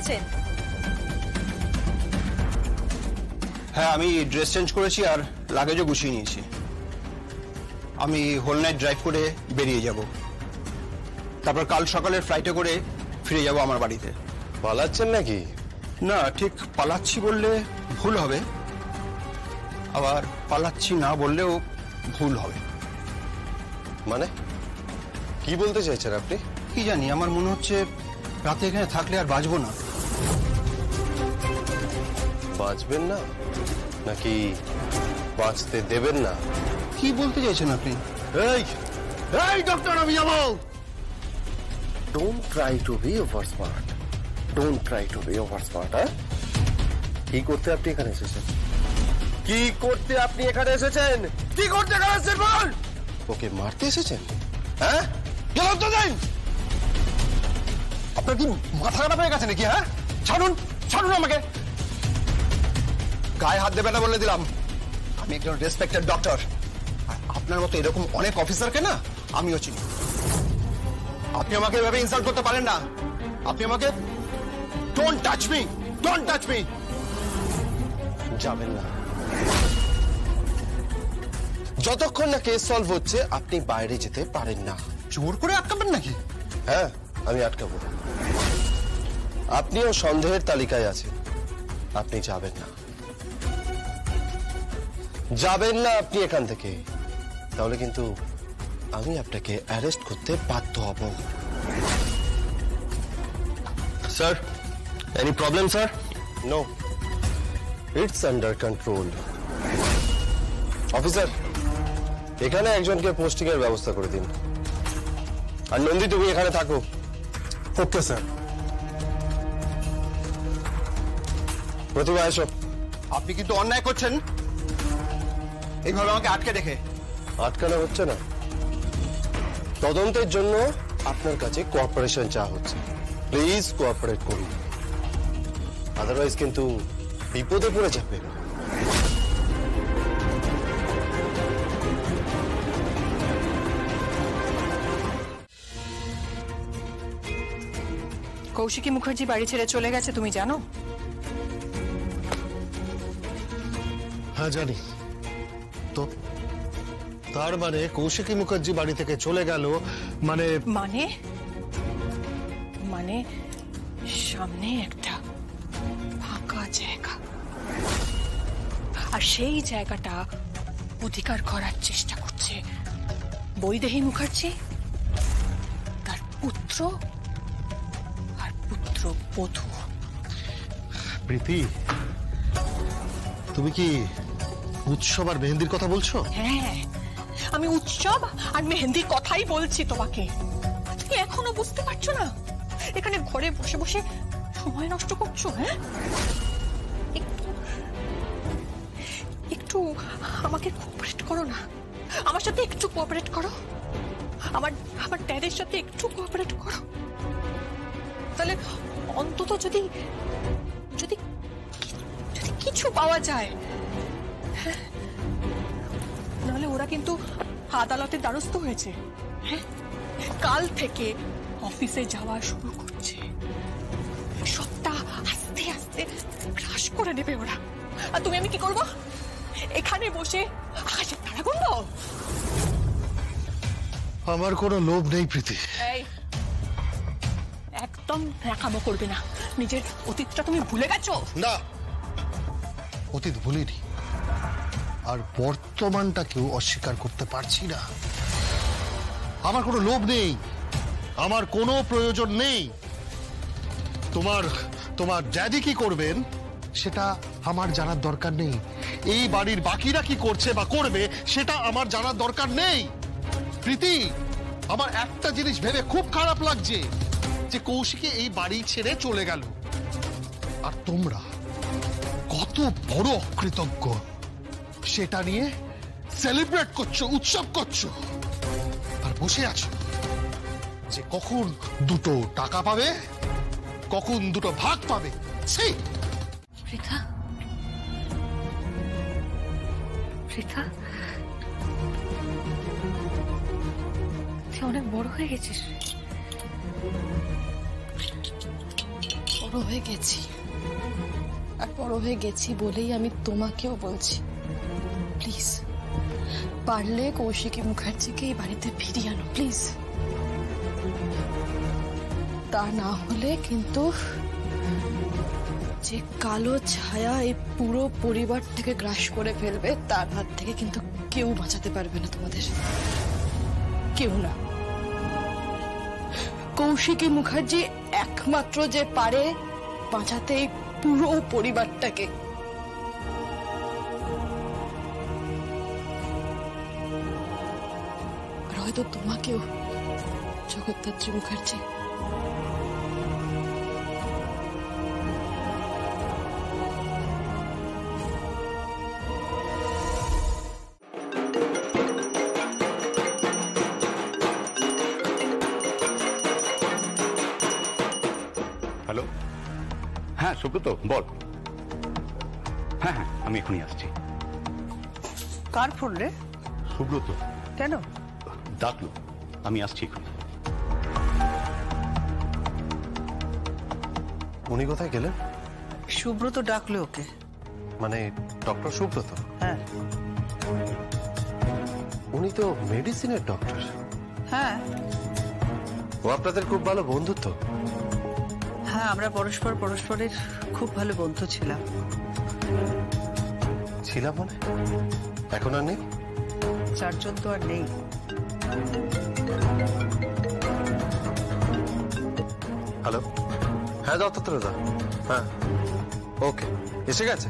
এসেছেন? হ্যাঁ, আমি ড্রেস চেঞ্জ করেছি আর লাগেজও গুছিয়ে নিয়েছি। আমি হোল নাইট ড্রাইভ করে বেরিয়ে যাব, তারপর কাল সকালের ফ্লাইটে করে ফিরে যাব আমার বাড়িতে। পালাচ্ছেন নাকি? না, ঠিক পালাচ্ছি বললে ভুল হবে, আবার পালাচ্ছি না বললেও ভুল হবে। মানে কি বলতে চাইছেন আপনি? কি জানি, আমার মনে হচ্ছে রাতে এখানে থাকলে আর বাঁচবো না। বাঁচবেন না নাকি বাঁচতে দেবেন না? কি বলতে চাইছেন আপনি? এই এই ডক্টর, আমি যাবো। Don't try to be over smart, don't try to be over smart. কি করতে আপনি এখানে এসেছেন? কি করতে আপনি এখানে এসেছেন? কি করতে এখানে এসেছেন বল? ওকে মারতে এসেছেন? হ্যাঁ, গেলাম তো যাই। আপনার কি মাথা খারাপ হয়ে গেছে নাকি? হ্যাঁ, ছাড়ুন, ছাড়ুন আমাকে। গায়ে হাত দেবে না বলে দিলাম। আমি একজন রেসপেক্টেড ডক্টর, আর আপনার মতো এরকম অনেক অফিসারকে না আমিও চিনি। আপনি আমাকে এভাবে ইনসাল্ট করতে পারেন না। আপনি আমাকে don't touch me, don't touch me. যাবেন না, যতক্ষণ না কেস সলভ হচ্ছে আপনি বাইরে যেতে পারেন না। জোর করে আটকাবেন নাকি? হ্যাঁ, আমি আটকাবো। আপনিও সন্দেহের তালিকায় আছেন, আপনি যাবেন না, যাবেন না আপনি এখান থেকে। তাহলে কিন্তু আমি আপনাকে অ্যারেস্ট করতে বাধ্য হব। Sir, any problem sir? No, it's under control. Officer, এখানে একজনকে পোস্টিং এর ব্যবস্থা করে দিন। আর নন্দী, তুমি এখানে থাকো। Okay sir. প্রতিভা, এসো। আপনি কিন্তু অন্যায় করছেন এইভাবে আমাকে আটকে রেখে। আটকানো হচ্ছে না, তদন্তের জন্য আপনার কাছে কোঅপারেশন চাওয়া হচ্ছে। প্লিজ কোঅপারেট করুন, আদারওয়াইজ কিন্তু বিপদে পড়ে যাবে। কৌশিকী মুখার্জি বাড়ি ছেড়ে চলে গেছে, তুমি জানো? হ্যাঁ জানি তো। তার মানে কৌশিকী মুখার্জি বাড়ি থেকে চলে গেল মানে? মানে মানে সামনে একটা ফাঁকা জায়গা, আর সেই জায়গাটা অধিকার করার চেষ্টা করছে বৈদেহী মুখার্জি, তার পুত্র আর পুত্র বধূ। প্রীতি, তুমি কি উৎসব আর মেহেন্দির কথা বলছো? হ্যাঁ, আমি উৎসব আর মেহেন্দির কথাই বলছি তোমাকে। তুমি এখনো বুঝতে পারছো না? এখানে ঘরে বসে বসে সময় নষ্ট করছো। হ্যাঁ, একটু আমাকে কোঅপারেট করো না, আমার সাথে একটু কোঅপারেট করো, আমার ড্যাডের সাথে একটু কোঅপারেট করো। তাহলে অন্তত যদি যদি যদি কিছু পাওয়া যায়। নাহলে ওরা কিন্তু আদালতের দ্বারস্থ হয়েছে। হ্যাঁ, কাল থেকে অফিসে যাওয়া শুরু করছে। সবটা আস্তে আস্তে গ্রাস করে নেবে ওরা। আর তুমি আমি কি করব? এখানে বসে আকাশের তারা গুনবো? আমার কোনো লোভ নেই প্রীতি। এই, একদম ন্যাকামো করবে না। নিজের অতীতটা তুমি ভুলে গেছো? না, অতীত ভুলিনি, আর বর্তমানটাকেও অস্বীকার করতে পারছি না। আমার কোনো লোভ নেই, আমার কোনো প্রয়োজন নেই। তোমার ড্যাডি কি করবেন সেটা আমার জানার দরকার নেই। এই বাড়ির বাকিরা কি করছে বা করবে সেটা আমার জানার দরকার নেই। প্রীতি, আমার একটা জিনিস ভেবে খুব খারাপ লাগছে যে কৌশিকী এই বাড়ি ছেড়ে চলে গেল, আর তোমরা কত বড় অকৃতজ্ঞ সেটা নিয়ে সেলিব্রেট করছো, উৎসব করছো, আর বসে আছো যে কখন দুটো টাকা পাবে, কখন দুটো ভাগ পাবে। সেই পৃথা, পৃথা, তুই অনেক বড় হয়ে গেছিস। বড় হয়ে গেছি, আর বড় হয়ে গেছি বলেই আমি তোমাকেও বলছি, প্লিজ পারলে কৌশিকী মুখার্জিকে এই বাড়িতে ফিরিয়ে আনো প্লিজ। তা না হলে কিন্তু যে কালো ছায়া এই পুরো পরিবার থেকে গ্রাস করে ফেলবে, তার হাত থেকে কিন্তু কেউ বাঁচাতে পারবে না তোমাদের, কেউ না। কৌশিকী মুখার্জি একমাত্র যে পারে বাঁচাতে এই পুরো পরিবারটাকে। আর হয়তো তোমাকেও, জগদ্ধাত্রী মুখার্জি। হ্যালো, হ্যাঁ সুব্রত বল। হ্যাঁ হ্যাঁ আমি এখনই আসছি। কার ফোন রে? সুব্রত। কেন? ডাকলো, আমি আসছি এখন। উনি কোথায় গেলেন? সুব্রত ডাকলে ওকে। মানে ডক্টর সুব্রত? হ্যাঁ উনি তো মেডিসিনের ডক্টর। হ্যাঁ ও আপনাদের খুব ভালো বন্ধুত্ব? হ্যাঁ, আমরা পরস্পরের খুব ভালো বন্ধু ছিলাম। ছিলাম মানে? এখন আর নেই? চারজন তো আর নেই। হ্যালো, হ্যাঁ দত্তত্রদা, হ্যাঁ ওকে, এসে গেছে?